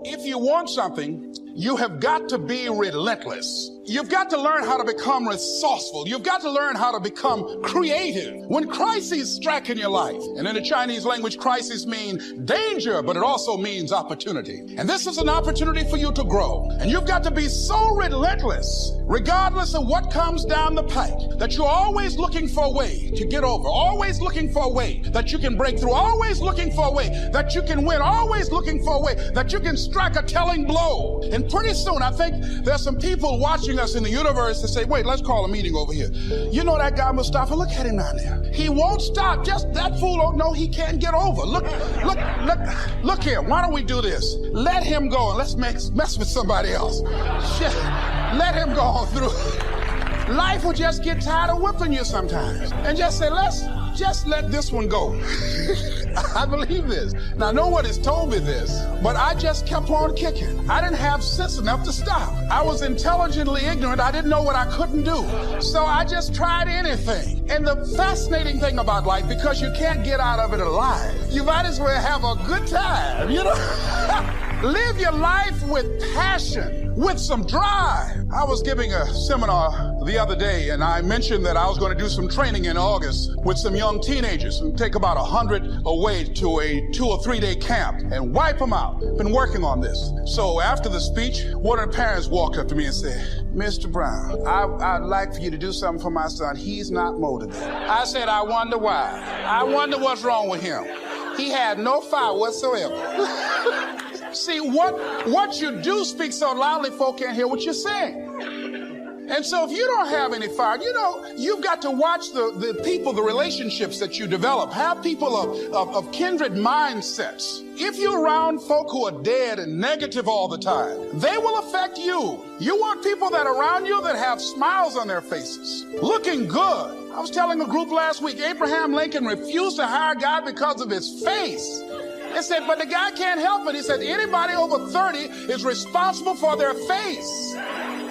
If you want something, you have got to be relentless. You've got to learn how to become resourceful. You've got to learn how to become creative. When crises strike in your life, and in the Chinese language, crises mean danger, but it also means opportunity. And this is an opportunity for you to grow. And you've got to be so relentless, regardless of what comes down the pike, that you're always looking for a way to get over, always looking for a way that you can break through, always looking for a way that you can win, always looking for a way that you can strike a telling blow. And pretty soon, I think there's some people watching us in the universe that say, wait, let's call a meeting over here. You know that guy Mustafa? Look at him down there. He won't stop. Just that fool don't know he can't get over. Look here. Why don't we do this? Let him go and let's mess with somebody else. Just let him go on through. Life will just get tired of whipping you sometimes. And just say, let's just let this one go. I believe this. Now, no one has told me this, but I just kept on kicking. I didn't have sense enough to stop. I was intelligently ignorant. I didn't know what I couldn't do. So I just tried anything. And the fascinating thing about life, because you can't get out of it alive, you might as well have a good time, you know? Live your life with passion, with some drive. I was giving a seminar the other day, and I mentioned that I was going to do some training in August with some young teenagers and take about 100 away to a 2 or 3 day camp and wipe them out. Been working on this. So after the speech, one of the parents walked up to me and said, Mr. Brown, I'd like for you to do something for my son. He's not motivated. I said, I wonder why. I wonder what's wrong with him. He had no fire whatsoever. See, what you do speaks so loudly, folk can't hear what you're saying. And so if you don't have any fire, you know, you've got to watch the people, the relationships that you develop. Have people of kindred mindsets. If you're around folk who are dead and negative all the time, they will affect you. You want people that are around you that have smiles on their faces, looking good. I was telling a group last week, Abraham Lincoln refused to hire a guy because of his face. They said, but the guy can't help it. He said, anybody over 30 is responsible for their face.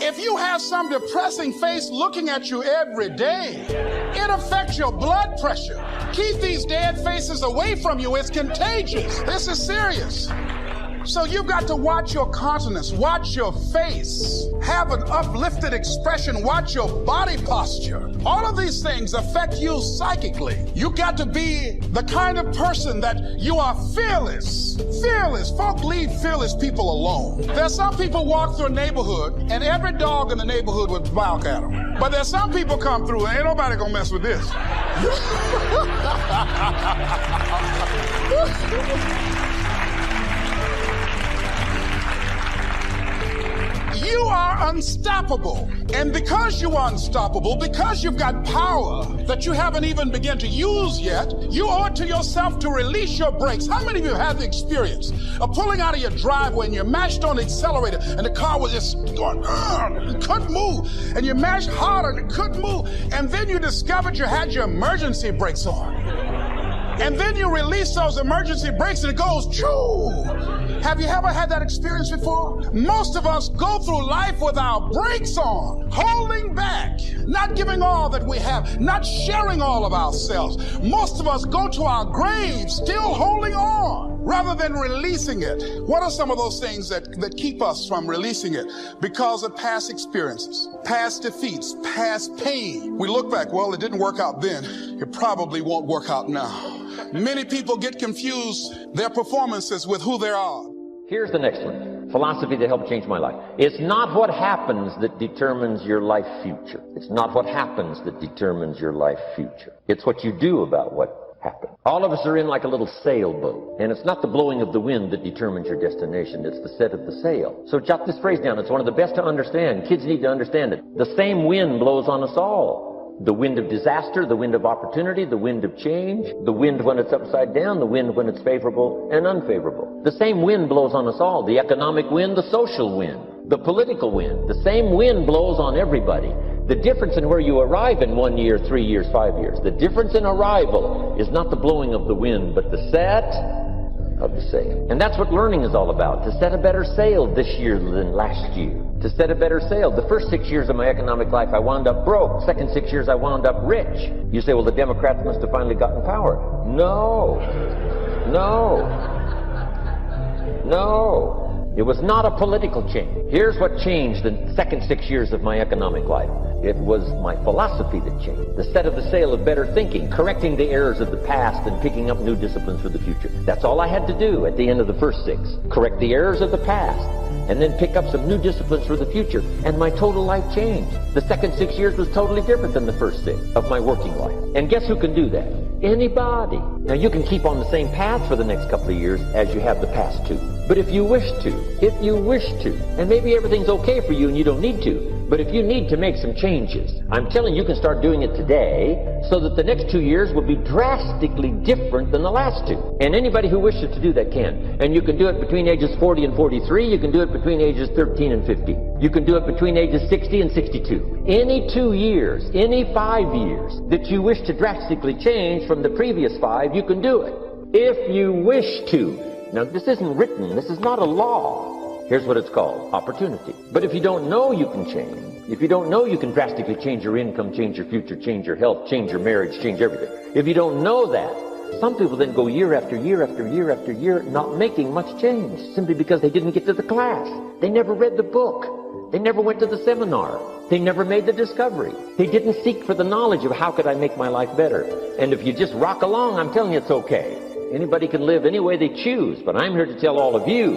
If you have some depressing face looking at you every day, it affects your blood pressure. Keep these dead faces away from you. It's contagious. This is serious. So you've got to watch your countenance, watch your face, have an uplifted expression, watch your body posture. All of these things affect you psychically. You've got to be the kind of person that you are fearless. Fearless. Folk leave fearless people alone. There's some people walk through a neighborhood and every dog in the neighborhood would bark at them. But there's some people come through and ain't nobody gonna mess with this. You are unstoppable. And because you are unstoppable, because you've got power that you haven't even begun to use yet, you owe it to yourself to release your brakes. How many of you have the experience of pulling out of your driveway and you mashed on the accelerator and the car was just going, it couldn't move. And you mashed harder and it couldn't move. And then you discovered you had your emergency brakes on. And then you release those emergency brakes and it goes, choo! Have you ever had that experience before? Most of us go through life with our brakes on, holding back, not giving all that we have, not sharing all of ourselves. Most of us go to our graves still holding on rather than releasing it. What are some of those things that keep us from releasing it? Because of past experiences, past defeats, past pain. We look back, well, it didn't work out then. It probably won't work out now. Many people get confused their performances with who they are. Here's the next one. Philosophy that helped change my life. It's not what happens that determines your life future. It's not what happens that determines your life future. It's what you do about what happened. All of us are in like a little sailboat, and it's not the blowing of the wind that determines your destination. It's the set of the sail. So jot this phrase down. It's one of the best to understand. Kids need to understand it. The same wind blows on us all. The wind of disaster, the wind of opportunity, the wind of change, the wind when it's upside down, the wind when it's favorable and unfavorable. The same wind blows on us all. The economic wind, the social wind, the political wind. The same wind blows on everybody. The difference in where you arrive in 1 year, 3 years, 5 years, the difference in arrival is not the blowing of the wind, but the set of the sail. And that's what learning is all about, to set a better sail this year than last year. To set a better sail. The first 6 years of my economic life, I wound up broke. Second 6 years, I wound up rich. You say, well, the Democrats must have finally gotten power. No. It was not a political change. Here's what changed the second 6 years of my economic life. It was my philosophy that changed. The set of the sail of better thinking, correcting the errors of the past and picking up new disciplines for the future. That's all I had to do at the end of the first 6. Correct the errors of the past and then pick up some new disciplines for the future. And my total life changed. The second 6 years was totally different than the first 6 of my working life. And guess who can do that? Anybody. Now you can keep on the same path for the next couple of years as you have the past 2. But if you wish to, and maybe everything's okay for you and you don't need to, but if you need to make some changes, I'm telling you, you can start doing it today so that the next 2 years will be drastically different than the last 2. And anybody who wishes to do that can. And you can do it between ages 40 and 43. You can do it between ages 13 and 50. You can do it between ages 60 and 62. Any 2 years, any 5 years that you wish to drastically change from the previous 5, you can do it. If you wish to. Now, this isn't written. This is not a law. Here's what it's called, opportunity. But if you don't know you can change, if you don't know you can drastically change your income, change your future, change your health, change your marriage, change everything. If you don't know that, some people then go year after year after year after year not making much change simply because they didn't get to the class. They never read the book. They never went to the seminar. They never made the discovery. They didn't seek for the knowledge of how could I make my life better. And if you just rock along, I'm telling you it's okay. Anybody can live any way they choose, but I'm here to tell all of you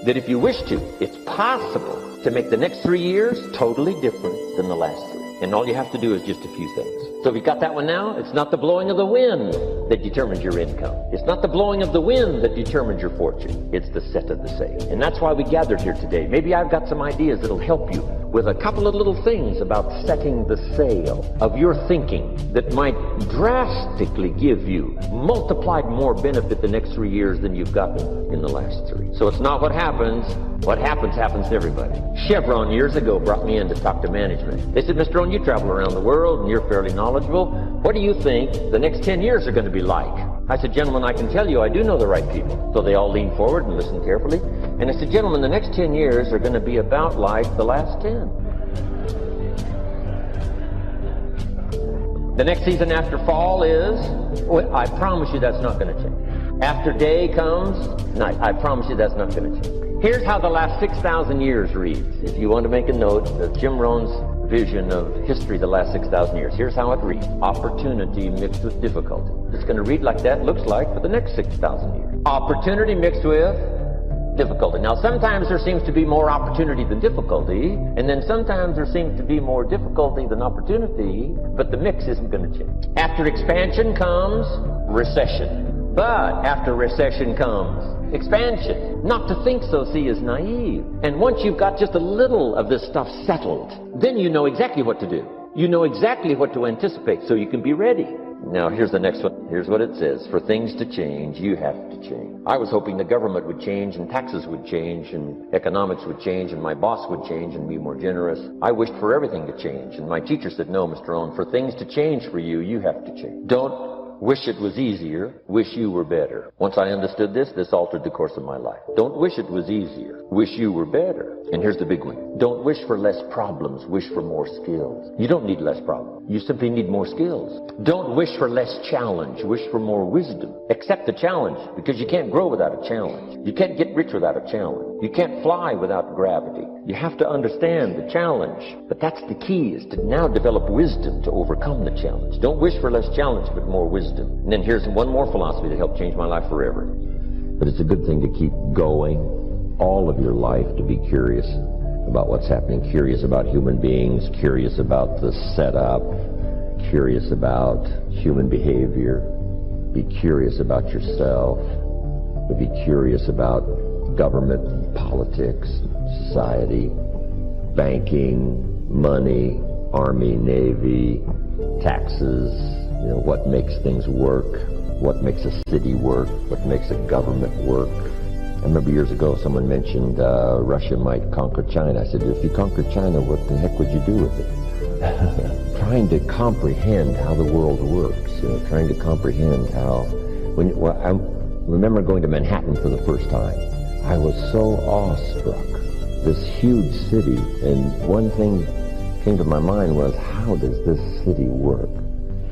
that if you wish to, it's possible to make the next 3 years totally different than the last 3. And all you have to do is just a few things. So if you got that one now, it's not the blowing of the wind that determines your income. It's not the blowing of the wind that determines your fortune. It's the set of the sail. And that's why we gathered here today. Maybe I've got some ideas that'll help you with a couple of little things about setting the sail of your thinking that might drastically give you multiplied more benefit the next 3 years than you've gotten in the last 3. So it's not what happens. What happens to everybody. Chevron years ago brought me in to talk to management. They said, Mr. Rohn, you travel around the world and you're fairly knowledgeable. What do you think the next 10 years are going to be like? I said, gentlemen, I can tell you I do know the right people. So they all leaned forward and listened carefully. And I said, gentlemen, the next 10 years are going to be about like the last 10. The next season after fall is, well, I promise you that's not going to change. After day comes night. I promise you that's not going to change. Here's how the last 6,000 years reads. If you want to make a note of Jim Rohn's vision of history the last 6,000 years, here's how it reads. Opportunity mixed with difficulty. It's going to read like that, looks like, for the next 6,000 years. Opportunity mixed with difficulty. Now, sometimes there seems to be more opportunity than difficulty, and then sometimes there seems to be more difficulty than opportunity, but the mix isn't going to change. After expansion comes recession. But after recession comes expansion. Not to think so, see, is naive. And once you've got just a little of this stuff settled, then you know exactly what to do. You know exactly what to anticipate, so you can be ready. Now, here's the next one. Here's what it says. For things to change, you have to change. I was hoping the government would change, and taxes would change, and economics would change, and my boss would change and be more generous. I wished for everything to change, and my teacher said, no, Mr. Rohn, for things to change for you, you have to change. Don't wish it was easier, wish you were better. Once I understood this altered the course of my life. Don't wish it was easier, wish you were better. And here's the big one. Don't wish for less problems, wish for more skills. You don't need less problems. You simply need more skills. Don't wish for less challenge, wish for more wisdom. Accept the challenge, because you can't grow without a challenge. You can't get rich without a challenge. You can't fly without gravity. You have to understand the challenge. But that's the key, is to now develop wisdom to overcome the challenge. Don't wish for less challenge, but more wisdom. And then here's one more philosophy that helped change my life forever. But it's a good thing to keep going all of your life, to be curious about what's happening, curious about human beings, curious about the setup, curious about human behavior, be curious about yourself, be curious about government, politics, society, banking, money, Army, Navy, taxes, what makes things work, what makes a city work, what makes a government work. I remember years ago someone mentioned Russia might conquer China. I said, if you conquered China, what the heck would you do with it? Trying to comprehend how the world works, trying to comprehend how... I remember going to Manhattan for the first time. I was so awestruck. This huge city, and one thing came to my mind was, how does this city work?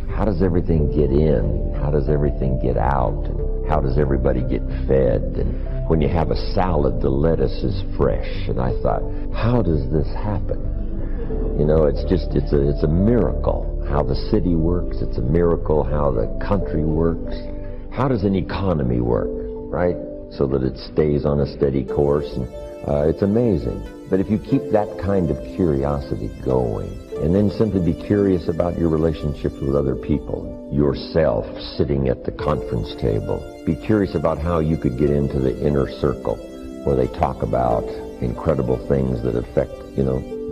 How does everything get in? How does everything get out? And how does everybody get fed? And when you have a salad, the lettuce is fresh. And I thought, how does this happen? You know, it's a miracle how the city works. It's a miracle how the country works. How does an economy work, right? So that it stays on a steady course. And, it's amazing. But if you keep that kind of curiosity going, and then simply be curious about your relationships with other people, yourself sitting at the conference table, be curious about how you could get into the inner circle where they talk about incredible things that affect,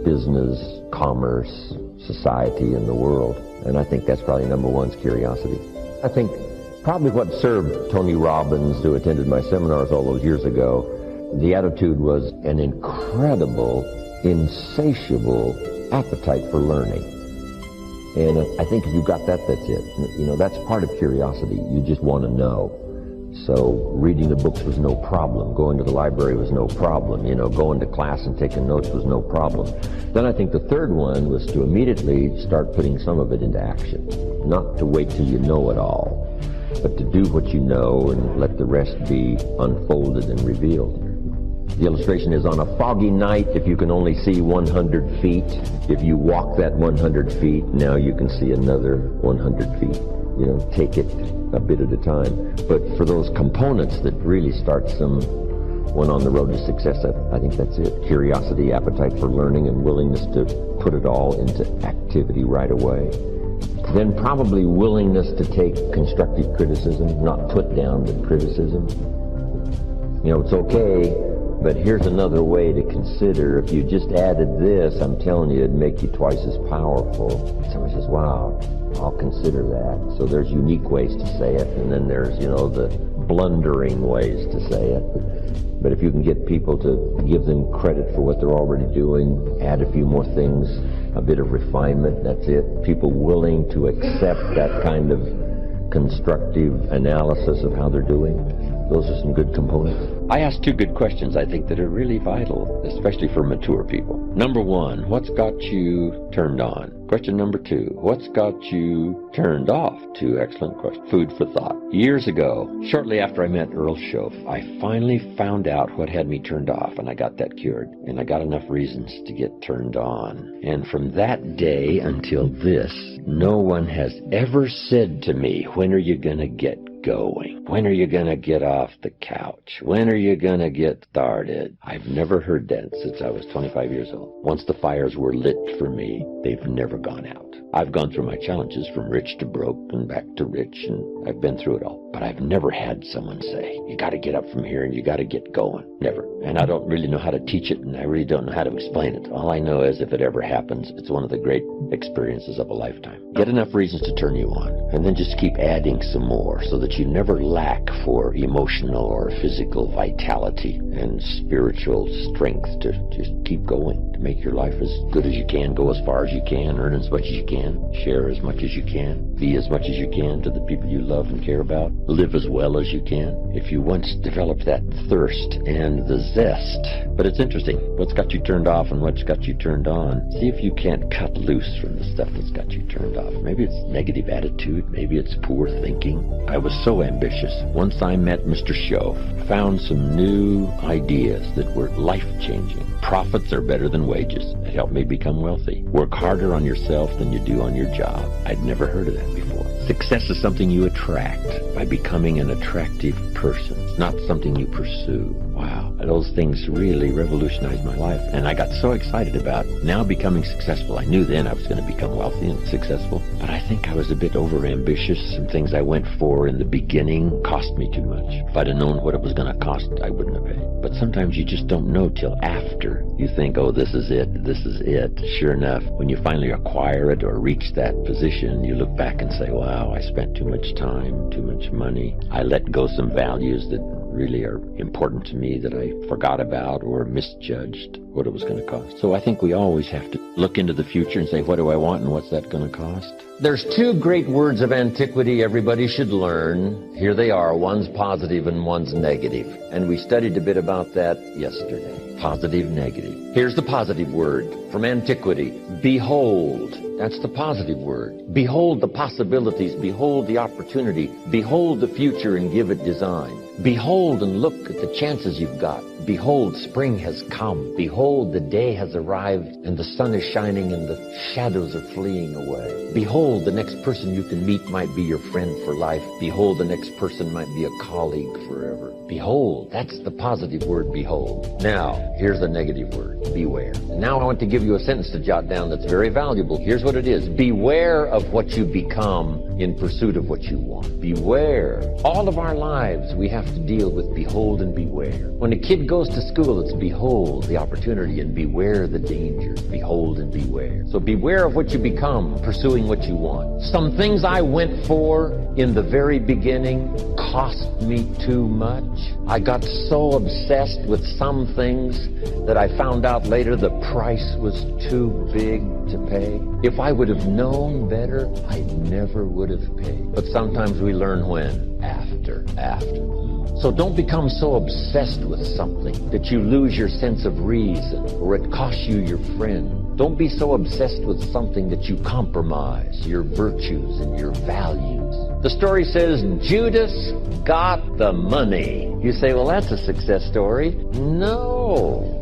business, commerce, society, and the world. And I think that's probably number one is curiosity. I think probably what served Tony Robbins, who attended my seminars all those years ago, the attitude was an incredible, insatiable appetite for learning. And I think if you've got that, that's it. That's part of curiosity. You just want to know. So reading the books was no problem. Going to the library was no problem. Going to class and taking notes was no problem. Then I think the third one was to immediately start putting some of it into action. Not to wait till you know it all, but to do what you know and let the rest be unfolded and revealed. The illustration is on a foggy night, if you can only see 100 feet, if you walk that 100 feet, now you can see another 100 feet. Take it a bit at a time. But for those components that really start someone on the road to success, I think that's it. Curiosity, appetite for learning, and willingness to put it all into activity right away. Then probably willingness to take constructive criticism, not put down the criticism. It's okay. But here's another way to consider. If you just added this, I'm telling you, it'd make you twice as powerful. Somebody says, wow, I'll consider that. So there's unique ways to say it, and then there's, the blundering ways to say it. But if you can get people to give them credit for what they're already doing, add a few more things, a bit of refinement, that's it. People willing to accept that kind of constructive analysis of how they're doing. Those are some good components. I asked two good questions, I think, that are really vital, especially for mature people. Number one, what's got you turned on? Question number two, what's got you turned off? Two excellent questions. Food for thought. Years ago, shortly after I met Earl Schoaf, I finally found out what had me turned off, and I got that cured. And I got enough reasons to get turned on. And from that day until this, no one has ever said to me, when are you going to get going? When are you going to get off the couch? When are you going to get started? I've never heard that since I was 25 years old. Once the fires were lit for me, they've never gone out. I've gone through my challenges from rich to broke and back to rich, and I've been through it all. But I've never had someone say, you got to get up from here and you got to get going. Never. And I don't really know how to teach it, and I really don't know how to explain it. All I know is if it ever happens, it's one of the great experiences of a lifetime. Get enough reasons to turn you on, and then just keep adding some more so that you never lack for emotional or physical vitality and spiritual strength to just keep going, to make your life as good as you can, go as far as you can, earn as much as you can, share as much as you can, be as much as you can to the people you love and care about, live as well as you can. If you once develop that thirst and the zest. But it's interesting, what's got you turned off and what's got you turned on. See if you can't cut loose from the stuff that's got you turned off. Maybe it's negative attitude, maybe it's poor thinking. I was so ambitious. Once I met Mr. Schoaf, found some new ideas that were life-changing. Profits are better than wages. It helped me become wealthy. Work harder on yourself than you do on your job. I'd never heard of that before. Success is something you attract by becoming an attractive person. It's not something you pursue. Wow. Those things really revolutionized my life. And I got so excited about now becoming successful. I knew then I was going to become wealthy and successful. But I think I was a bit overambitious. Some things I went for in the beginning cost me too much. If I'd have known what it was going to cost, I wouldn't have paid. But sometimes you just don't know till after. You think, oh, this is it. This is it. Sure enough, when you finally acquire it or reach that position, you look back and say, wow, I spent too much time, too much money. I let go some values that really are important to me that I forgot about or misjudged what it was going to cost. So I think we always have to look into the future and say, what do I want and what's that going to cost? There's two great words of antiquity everybody should learn. Here they are. One's positive and one's negative. And we studied a bit about that yesterday. Positive, negative. Here's the positive word from antiquity. Behold. That's the positive word. Behold the possibilities. Behold the opportunity. Behold the future and give it design. Behold and look at the chances you've got. Behold, spring has come. Behold, the day has arrived and the sun is shining and the shadows are fleeing away. Behold, the next person you can meet might be your friend for life. Behold, the next person might be a colleague forever. Behold, that's the positive word, behold. Now, here's the negative word, beware. Now I want to give you a sentence to jot down that's very valuable. Here's what it is. Beware of what you become in pursuit of what you want. Beware. All of our lives we have to deal with behold and beware. When a kid goes to school, it's behold the opportunity and beware the danger. Behold and beware. So beware of what you become, pursuing what you want. Some things I went for in the very beginning cost me too much. I got so obsessed with some things that I found out later the price was too big to pay. If I would have known better, I never would have paid. But sometimes we learn when? After. So don't become so obsessed with something that you lose your sense of reason or it costs you your friend. Don't be so obsessed with something that you compromise your virtues and your values. The story says Judas got the money. You say, well, that's a success story. No.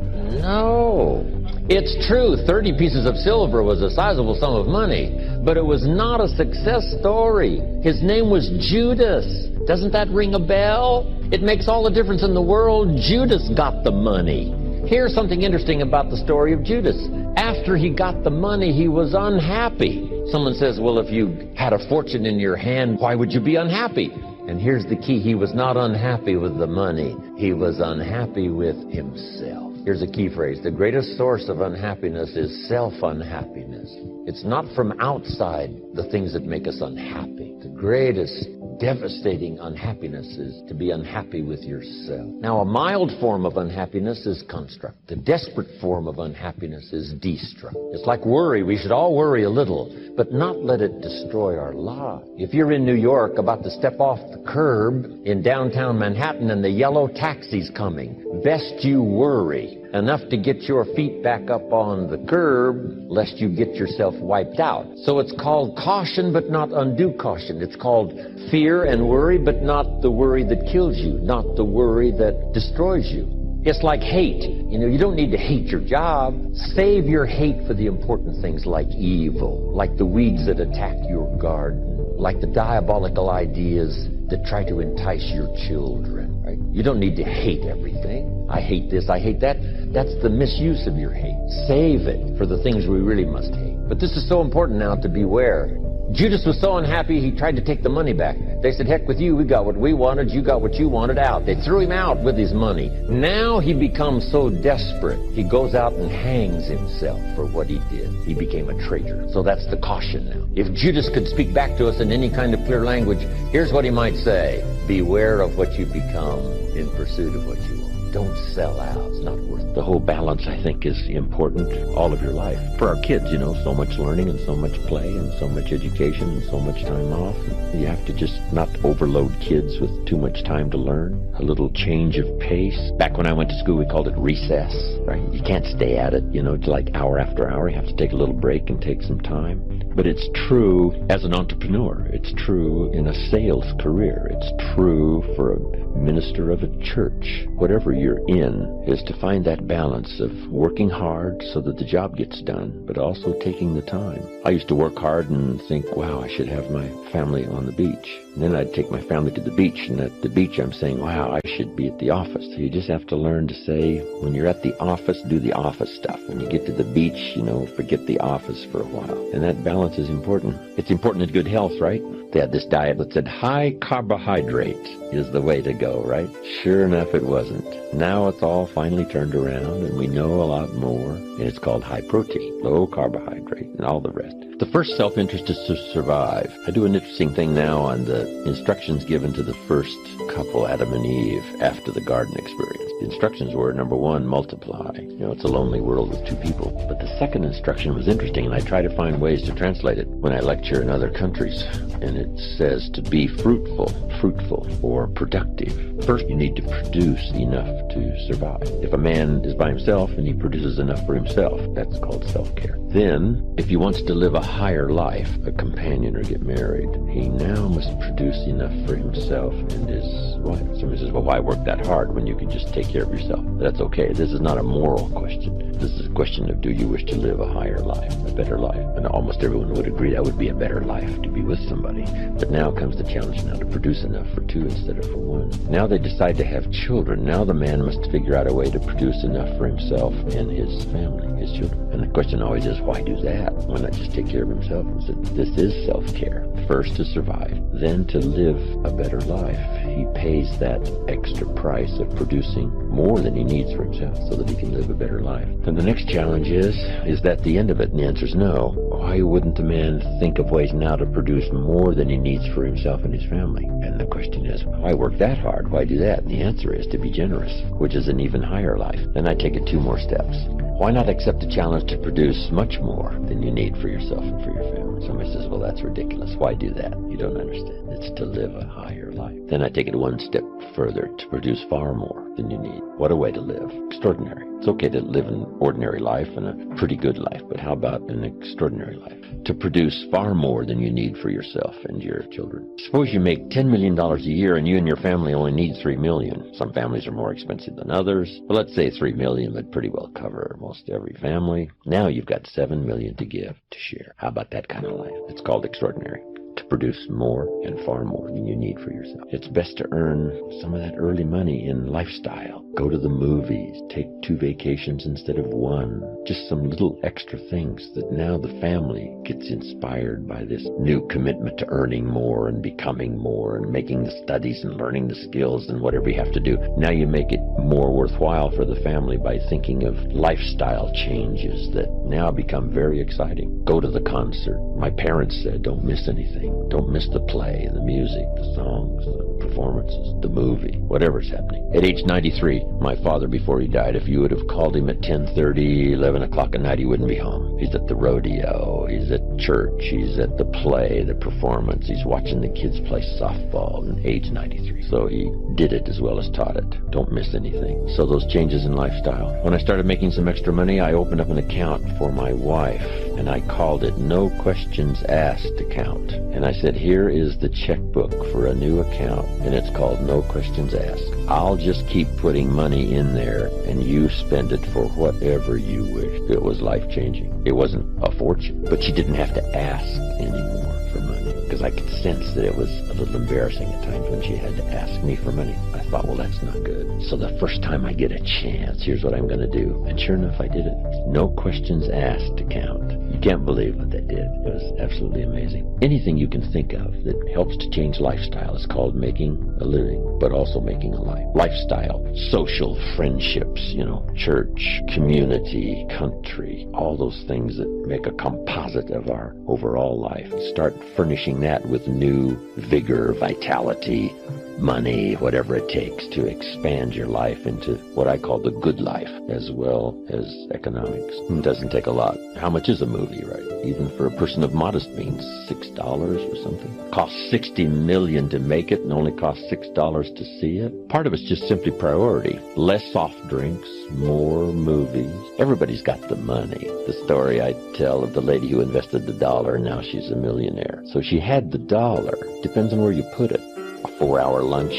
It's true, 30 pieces of silver was a sizable sum of money, but it was not a success story. His name was Judas. Doesn't that ring a bell? It makes all the difference in the world. Judas got the money. Here's something interesting about the story of Judas. After he got the money, he was unhappy. Someone says, well, if you had a fortune in your hand, why would you be unhappy? And here's the key. He was not unhappy with the money. He was unhappy with himself. Here's a key phrase. The greatest source of unhappiness is self-unhappiness. It's not from outside the things that make us unhappy. The greatest devastating unhappiness is to be unhappy with yourself. Now, a mild form of unhappiness is construct. The desperate form of unhappiness is destruct. It's like worry. We should all worry a little, but not let it destroy our lives. If you're in New York about to step off the curb in downtown Manhattan and the yellow taxi's coming, best you worry enough to get your feet back up on the curb, lest you get yourself wiped out. So it's called caution, but not undue caution. It's called fear and worry, but not the worry that kills you, not the worry that destroys you. It's like hate. You don't need to hate your job. Save your hate for the important things like evil, like the weeds that attack your garden, like the diabolical ideas that try to entice your children, right? You don't need to hate everything. I hate this, I hate that. That's the misuse of your hate. Save it for the things we really must hate. But this is so important now to beware. Judas was so unhappy, he tried to take the money back. They said, heck with you, we got what we wanted, you got what you wanted, out. They threw him out with his money. Now he becomes so desperate, he goes out and hangs himself for what he did. He became a traitor. So that's the caution now. If Judas could speak back to us in any kind of clear language, here's what he might say. Beware of what you become in pursuit of what you want. Don't sell out. It's not worth it. The whole balance, I think, is important all of your life. For our kids, so much learning and so much play and so much education and so much time off. And you have to just not overload kids with too much time to learn. A little change of pace. Back when I went to school, we called it recess, right? You can't stay at it, like hour after hour. You have to take a little break and take some time. But it's true as an entrepreneur. It's true in a sales career. It's true for a minister of a church. Whatever you're in is to find that balance of working hard so that the job gets done, but also taking the time. I used to work hard and think, wow, I should have my family on the beach. And then I'd take my family to the beach, and at the beach I'm saying, wow, I should be at the office. So you just have to learn to say, when you're at the office, do the office stuff. When you get to the beach, forget the office for a while. And that balance is important. It's important in good health, right? They had this diet that said high carbohydrate is the way to go, right? Sure enough, it wasn't. Now it's all finally turned around, and we know a lot more, and it's called high protein, low carbohydrate, and all the rest. The first self-interest is to survive. I do an interesting thing now on the instructions given to the first couple, Adam and Eve, after the garden experience. The instructions were, number one, multiply. It's a lonely world with two people. But the second instruction was interesting, and I try to find ways to translate it when I lecture in other countries. And it says to be fruitful. fruitful or productive, first you need to produce enough to survive. If a man is by himself and he produces enough for himself, that's called self-care. Then, if he wants to live a higher life, a companion or get married, he now must produce enough for himself and his wife. Somebody says, well, why work that hard when you can just take care of yourself? That's okay. This is not a moral question. This is a question of, do you wish to live a higher life, a better life? And almost everyone would agree that would be a better life, to be with somebody. But now comes the challenge now to produce enough for two instead of for one. Now they decide to have children. Now the man must figure out a way to produce enough for himself and his family, his children. And the question always is, why do that? Why not just take care of himself? And so this is self-care. First to survive, then to live a better life. He pays that extra price of producing more than he needs for himself so that he can live a better life. Then the next challenge is that the end of it? And the answer is no. Why wouldn't the man think of ways now to produce more than he needs for himself and his family? And the question is, why work that hard? Why do that? And the answer is to be generous, which is an even higher life. Then I take it two more steps. Why not accept the challenge to produce much more than you need for yourself and for your family? Somebody says, well, that's ridiculous. Why do that? You don't understand. It's to live a higher life. Then I take it one step further, to produce far more than you need. What a way to live. Extraordinary. It's okay to live an ordinary life and a pretty good life, but how about an extraordinary life? To produce far more than you need for yourself and your children. Suppose you make $10 million a year and you and your family only need $3 million. Some families are more expensive than others, but let's say $3 million would pretty well cover most every family. Now you've got $7 million to give, to share. How about that kind of life? It's called extraordinary. To produce more and far more than you need for yourself. It's best to earn some of that early money in lifestyle. Go to the movies, take 2 vacations instead of 1. Just some little extra things that now the family gets inspired by this new commitment to earning more and becoming more and making the studies and learning the skills and whatever you have to do. Now you make it more worthwhile for the family by thinking of lifestyle changes that now become very exciting. Go to the concert. My parents said, don't miss anything. Don't miss the play, the music, the songs, the performances, the movie, whatever's happening. At age 93, my father, before he died, if you would have called him at 10:30, 11 o'clock at night, he wouldn't be home. He's at the rodeo, he's at church, he's at the play, the performance, he's watching the kids play softball at age 93. So he did it as well as taught it. Don't miss anything. So those changes in lifestyle. When I started making some extra money, I opened up an account for my wife, and I called it No Questions Asked Account. And I said, here is the checkbook for a new account, and it's called No Questions Asked. I'll just keep putting money in there, and you spend it for whatever you wish. It was life-changing. It wasn't a fortune, but she didn't have to ask anymore for money, because I could sense that it was a little embarrassing at times when she had to ask me for money. I thought, well, that's not good. So the first time I get a chance, here's what I'm going to do. And sure enough, I did it. No Questions Asked account. You can't believe what they did. It was absolutely amazing. Anything you can think of that helps to change lifestyle is called making a living, but also making a life. Lifestyle, social friendships, church, community, country, all those things that make a composite of our overall life. Start furnishing that with new vigor, vitality, money, whatever it takes to expand your life into what I call the good life, as well as economics. It doesn't take a lot. How much is a movie, right? Even for a person of modest means, $6 or something. Costs $60 million to make it and only costs $6 to see it. Part of it's just simply priority. Less soft drinks, more movies. Everybody's got the money. The story I tell of the lady who invested the $1, and now she's a millionaire. So she had the $1. Depends on where you put it. A 4-hour lunch,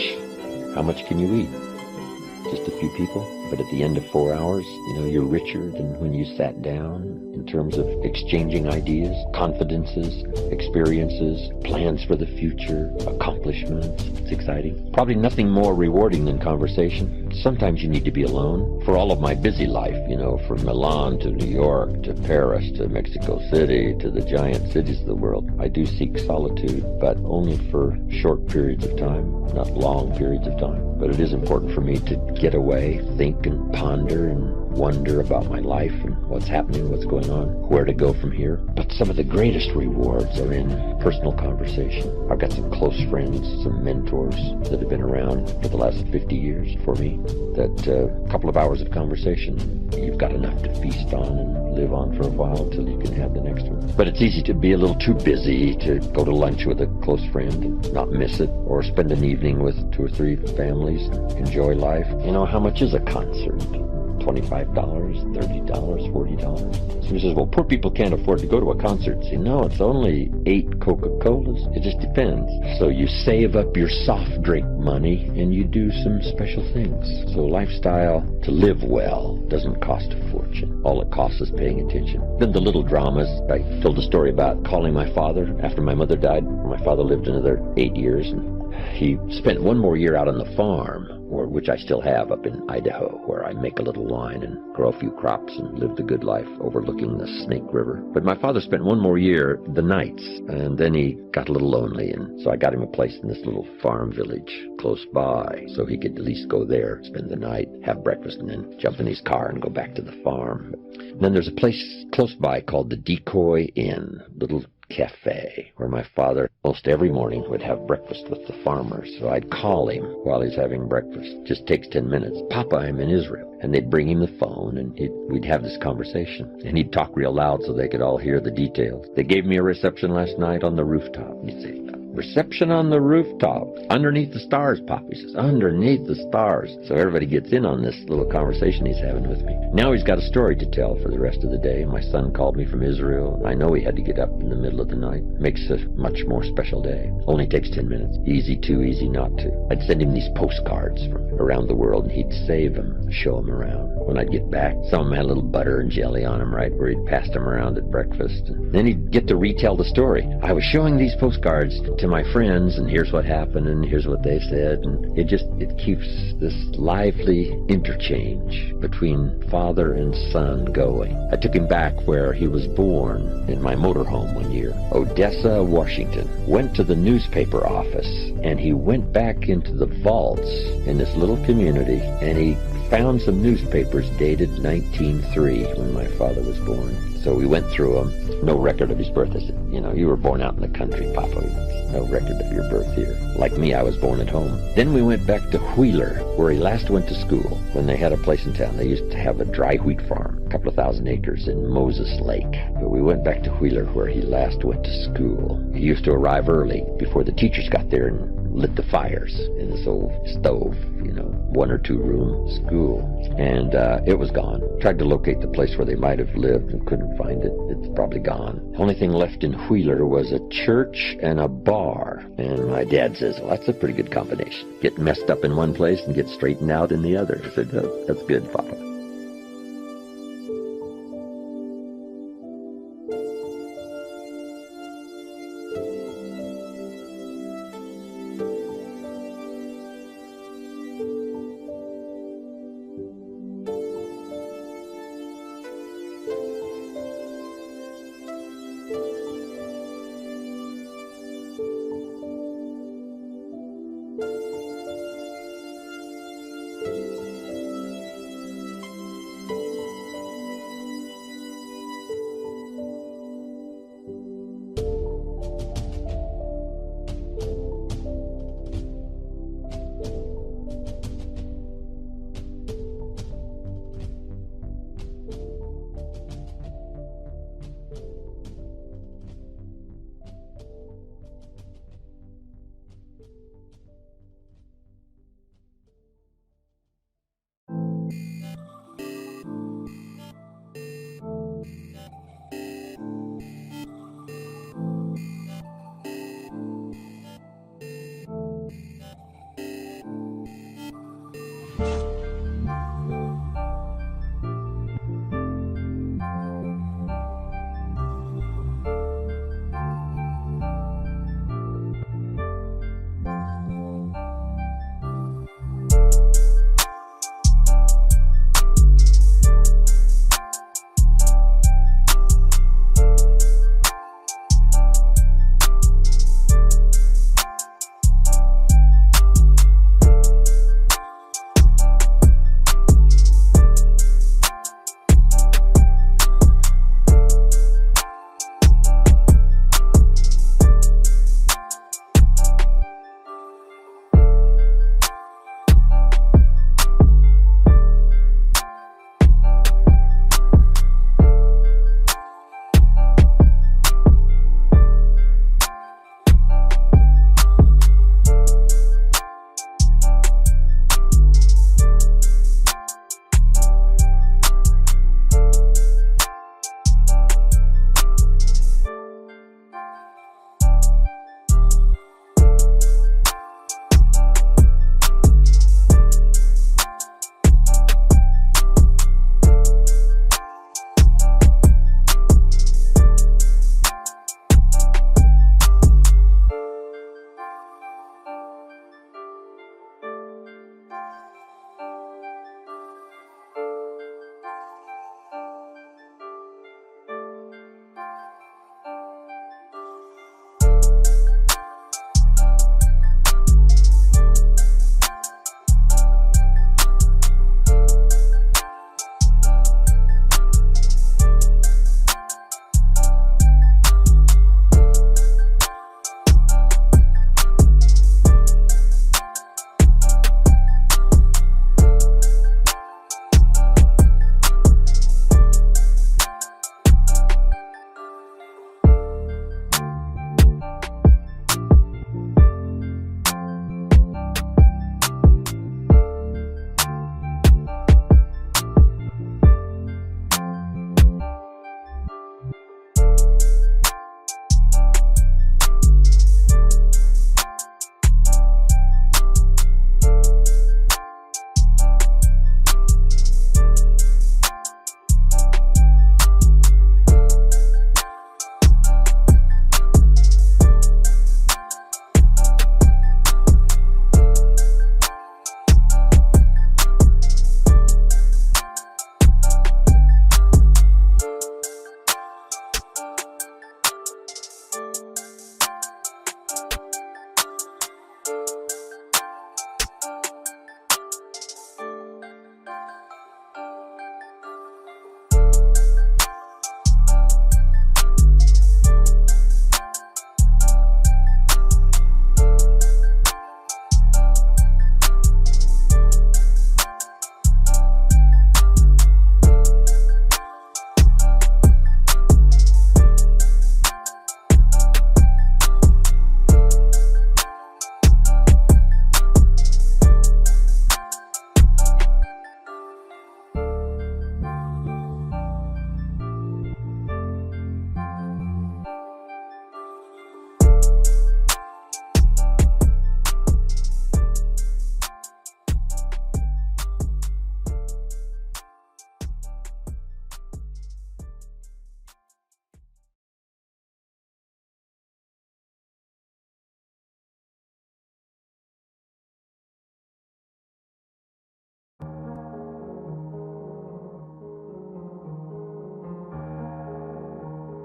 how much can you eat? Just a few people. But at the end of 4 hours, you're richer than when you sat down in terms of exchanging ideas, confidences, experiences, plans for the future, accomplishments. It's exciting. Probably nothing more rewarding than conversation. Sometimes you need to be alone. For all of my busy life, from Milan to New York to Paris to Mexico City to the giant cities of the world, I do seek solitude, but only for short periods of time, not long periods of time. But it is important for me to get away, think and ponder and wonder about my life and what's happening, what's going on, where to go from here. But some of the greatest rewards are in personal conversation. I've got some close friends, some mentors that have been around for the last 50 years for me, that a couple of hours of conversation, you've got enough to feast on and live on for a while until you can have the next one. But it's easy to be a little too busy to go to lunch with a close friend and not miss it, or spend an evening with 2 or 3 families and enjoy life. You know, how much is a concert? $25, $30, $40. Somebody says, well, poor people can't afford to go to a concert. See, no, it's only 8 Coca-Colas. It just depends. So you save up your soft drink money and you do some special things. So lifestyle to live well doesn't cost a fortune. All it costs is paying attention. Then the little dramas. I told a story about calling my father after my mother died. My father lived another 8 years, and he spent 1 more year out on the farm, which I still have up in Idaho, where I make a little wine and grow a few crops and live the good life overlooking the Snake River. But my father spent 1 more year the nights, and then he got a little lonely, and so I got him a place in this little farm village close by, so he could at least go there, spend the night, have breakfast, and then jump in his car and go back to the farm. And then there's a place close by called the Decoy Inn, little cafe, where my father most every morning would have breakfast with the farmers. So I'd call him while he's having breakfast. Just takes 10 minutes. Papa, I'm in Israel. And they'd bring him the phone, and we'd have this conversation. And he'd talk real loud so they could all hear the details. They gave me a reception last night on the rooftop. He'd say, reception on the rooftop, underneath the stars, Pop. He says, underneath the stars. So everybody gets in on this little conversation he's having with me. Now he's got a story to tell for the rest of the day. My son called me from Israel. I know he had to get up in the middle of the night. Makes a much more special day. Only takes 10 minutes. Easy to, easy not to. I'd send him these postcards from around the world, and he'd save them, show them around. When I'd get back, some of them had a little butter and jelly on them, right, where he'd passed them around at breakfast. And then he'd get to retell the story. I was showing these postcards to my friends, and here's what happened, and here's what they said. And it keeps this lively interchange between father and son going. I took him back where he was born in my motorhome one year, Odessa, Washington. Went to the newspaper office, and he went back into the vaults in this little community, and he found some newspapers dated 1903 when my father was born. So we went through them. No record of his birth. I said, you know, you were born out in the country, Papa. No record of your birth here. Like me, I was born at home. Then we went back to Wheeler, where he last went to school, when they had a place in town. They used to have a dry wheat farm, a couple of thousand acres in Moses Lake. But we went back to Wheeler, where he last went to school. He used to arrive early, before the teachers got there, and lit the fires in this old stove, 1 or 2 room school. And it was gone. Tried to locate the place where they might have lived and couldn't find it. It's probably gone. The only thing left in Wheeler was a church and a bar. And my dad says, well, that's a pretty good combination. Get messed up in one place and get straightened out in the other. I said, oh, that's good, Papa.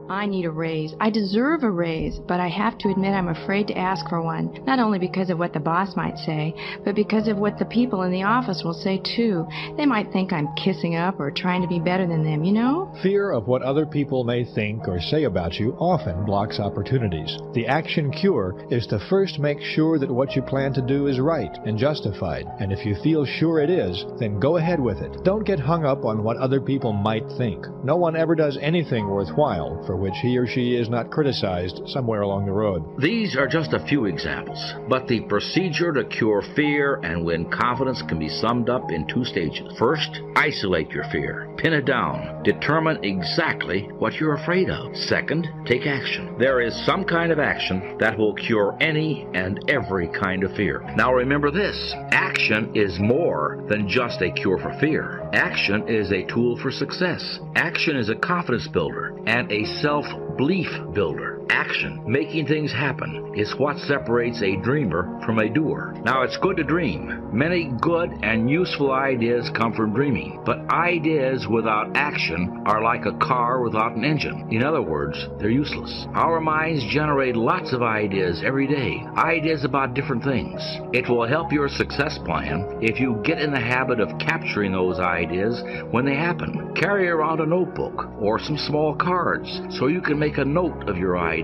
I need a raise. I deserve a raise, but I have to admit I'm afraid to ask for one, not only because of what the boss might say, but because of what the people in the office will say too. They might think I'm kissing up or trying to be better than them, you know? Fear of what other people may think or say about you often blocks opportunities. The action cure is to first make sure that what you plan to do is right and justified, and if you feel sure it is, then go ahead with it. Don't get hung up on what other people might think. No one ever does anything worthwhile for which he or she is not criticized somewhere along the road. These are just a few examples, but the procedure to cure fear and win confidence can be summed up in 2 stages. First, isolate your fear. Pin it down. Determine exactly what you're afraid of. Second, take action. There is some kind of action that will cure any and every kind of fear. Now remember this, action is more than just a cure for fear. Action is a tool for success. Action is a confidence builder and a self-belief builder. Action, making things happen, is what separates a dreamer from a doer. Now, it's good to dream. Many good and useful ideas come from dreaming, but ideas without action are like a car without an engine. In other words, they're useless. Our minds generate lots of ideas every day, ideas about different things. It will help your success plan if you get in the habit of capturing those ideas when they happen. Carry around a notebook or some small cards so you can make a note of your ideas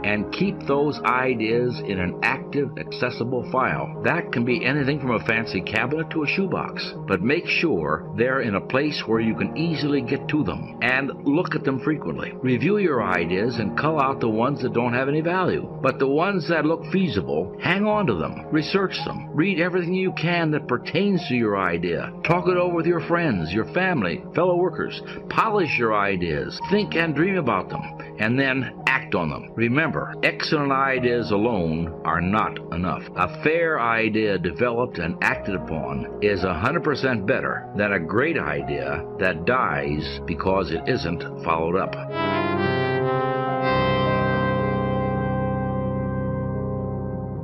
and keep those ideas in an active, accessible file. That can be anything from a fancy cabinet to a shoebox, but make sure they're in a place where you can easily get to them and look at them frequently. Review your ideas and cull out the ones that don't have any value, but the ones that look feasible, hang on to them, research them, read everything you can that pertains to your idea, talk it over with your friends, your family, fellow workers, polish your ideas, think and dream about them, and then act on them. Remember, excellent ideas alone are not enough. A fair idea developed and acted upon is 100% better than a great idea that dies because it isn't followed up.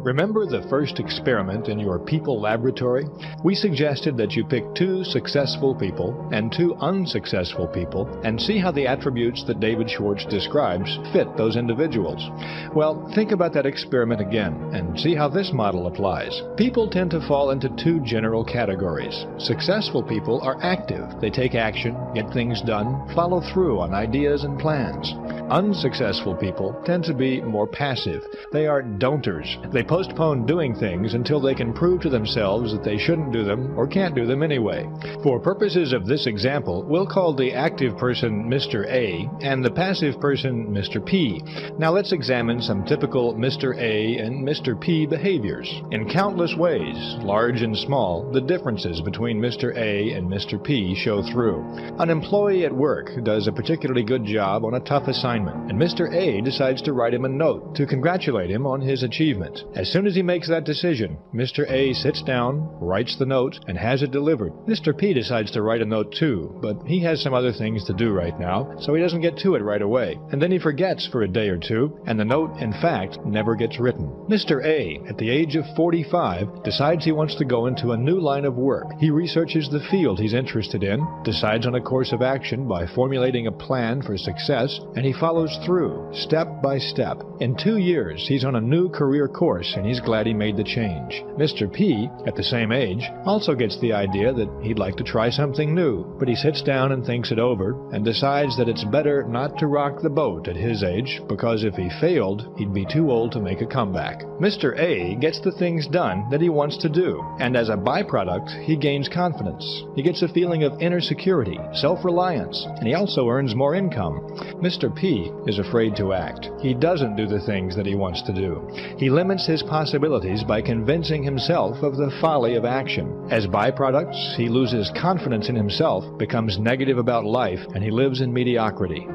Remember the first experiment in your people laboratory? We suggested that you pick 2 successful people and 2 unsuccessful people and see how the attributes that David Schwartz describes fit those individuals. Well, think about that experiment again and see how this model applies. People tend to fall into 2 general categories. Successful people are active. They take action, get things done, follow through on ideas and plans. Unsuccessful people tend to be more passive. They are don'ters. They postpone doing things until they can prove to themselves that they shouldn't do them or can't do them anyway. For purposes of this example, we'll call the active person Mr. A and the passive person Mr. P. Now let's examine some typical Mr. A and Mr. P behaviors. In countless ways, large and small, the differences between Mr. A and Mr. P show through. An employee at work does a particularly good job on a tough assignment, and Mr. A decides to write him a note to congratulate him on his achievement. As soon as he makes that decision, Mr. A sits down, writes the note, and has it delivered. Mr. P decides to write a note too, but he has some other things to do right now, so he doesn't get to it right away. And then he forgets for a day or two, and the note, in fact, never gets written. Mr. A, at the age of 45, decides he wants to go into a new line of work. He researches the field he's interested in, decides on a course of action by formulating a plan for success, and he follows through, step by step. In 2 years, he's on a new career course, and he's glad he made the change. Mr. P, at the same age, also gets the idea that he'd like to try something new, but he sits down and thinks it over, and decides that it's better not to rock the boat at his age, because if he failed, he'd be too old to make a comeback. Mr. A gets the things done that he wants to do, and as a byproduct, he gains confidence. He gets a feeling of inner security, self-reliance, and he also earns more income. Mr. P is afraid to act. He doesn't do the things that he wants to do. He limits his possibilities by convincing himself of the folly of action. As byproducts, he loses confidence in himself, becomes negative about life, and he lives in mediocrity.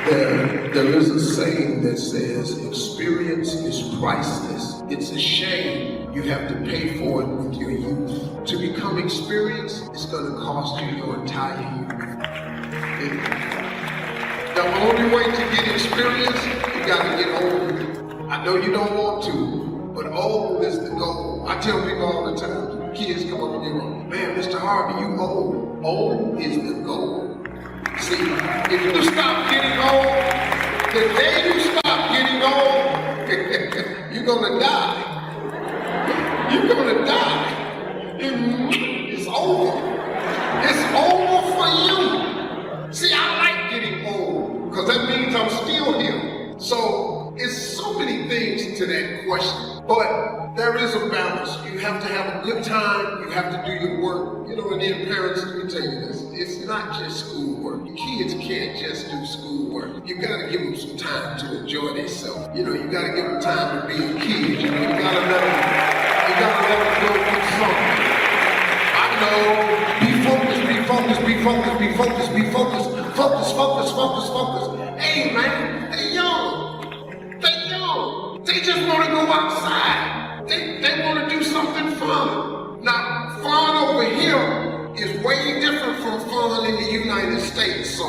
There is a saying that says, experience is priceless. It's a shame you have to pay for it with your youth. To become experienced, it's going to cost you your entire youth. The only way to get experience, you got to get old. I know you don't want to, but old is the goal. I tell people all the time, kids come up and they go, man, Mr. Harvey, you old. Old is the goal. See, if you stop getting old, The day you stop getting old, you're gonna die. You're gonna die. It's over. It's over for you. See, I like getting old because that means I'm still here. So it's so many things to that question, but there is a balance. You have to have a good time. You have to do your work. You know, and then parents, let me tell you this, it's not just schoolwork. Kids can't just do schoolwork. You gotta give them some time to enjoy themselves. You know, you gotta give them time to be a kid. You know, you gotta let them go do something. I know, be focused, be focused, be focused, be focused, be focused, focus, focus, focus, focus. Hey man, they young. They just want to go outside. They want to do something fun. Now, fun over here is way different from fun in the United States. So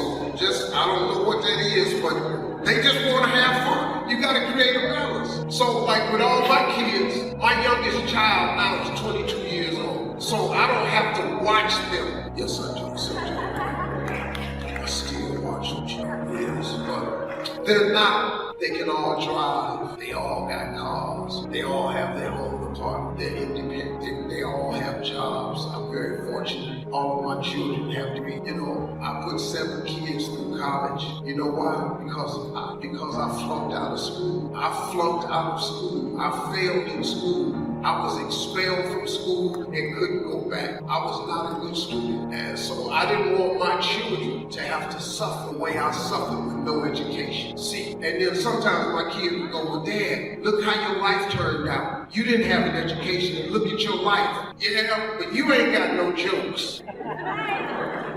I don't know what that is, but they just want to have fun. You got to create a balance. So like with all my kids, my youngest child now is 22 years old. So I don't have to watch them. Yes, I do. I still watch them. Yes, but they're not. They can all drive. They all got cars. They all have their own apartment. They're independent. They all have jobs. I'm very fortunate. All of my children have to be, I put 7 kids through college. You know why? Because I flunked out of school. I flunked out of school. I failed in school. I was expelled from school and couldn't go back. I was not a good student. And so I didn't want my children to have to suffer the way I suffered with no education. See, and then sometimes my kids would go, well, Dad, look how your life turned out. You didn't have an education, and look at your life. Yeah, but you ain't got no jokes.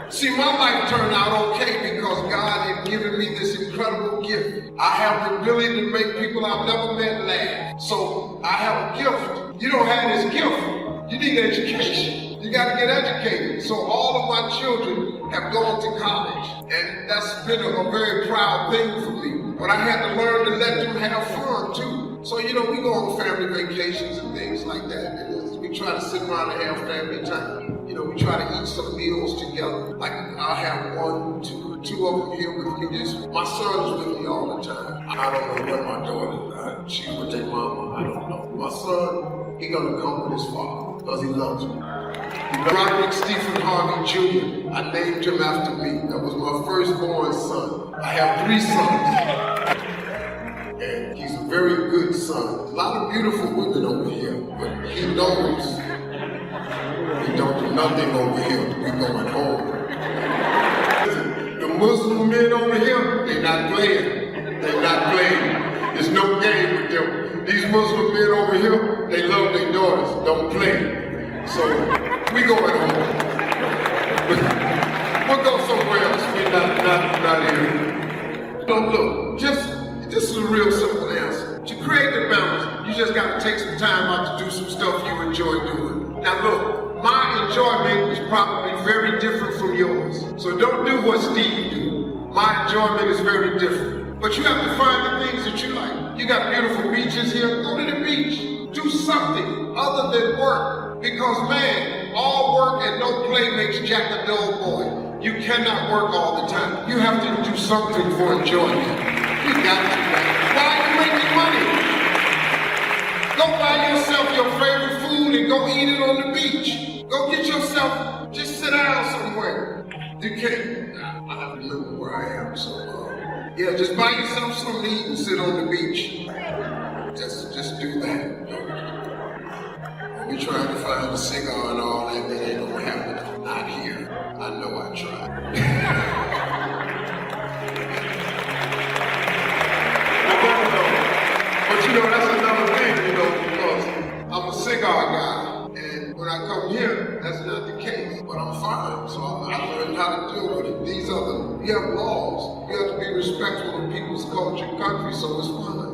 See, my life turned out okay because God had given me this incredible gift. I have the ability to make people I've never met laugh. So I have a gift. You don't have this gift. You need education. You got to get educated. So all of my children have gone to college. And that's been a very proud thing for me. But I had to learn to let them have fun too. So, we go on family vacations and things like that. And we try to sit around and have family time. We try to eat some meals together. Like I'll have 1, 2 of them here with me. My son's with me all the time. I don't know where my daughter is. She's with their mama. I don't know. My son, he's gonna come with his father because he loves me. Roderick Stephen Harvey Jr., I named him after me. That was my firstborn son. I have 3 sons. And he's a very good son. A lot of beautiful women over here, but he knows we don't do nothing over here. We're going home. The Muslim men over here, they're not playing. They're not playing. There's no game with them. These Muslim men over here, they love their daughters. Don't play. So we going home. We'll go somewhere else. We're not here. Don't look. This is a real simple answer. To create the balance, you just got to take some time out to do some stuff you enjoy doing. Now look. My enjoyment is probably very different from yours. So don't do what Steve do. My enjoyment is very different. But you have to find the things that you like. You got beautiful beaches here, go to the beach. Do something other than work. Because man, all work and no play makes Jack a dull boy. You cannot work all the time. You have to do something for enjoyment. You got to. Why are you making money? Go buy yourself your favorite food and go eat it on the beach. Go get yourself, just sit down somewhere. You can't, I have to remember where I am, so just buy yourself something to eat and sit on the beach. Just do that. Don't be trying to find a cigar and all that ain't gonna happen. Not here. I know I tried. But that's another thing, because I'm a cigar guy. When I come here, that's not the case, but I'm fine, so I learned how to deal with it. We have laws. We have to be respectful of people's culture and country, so it's fine.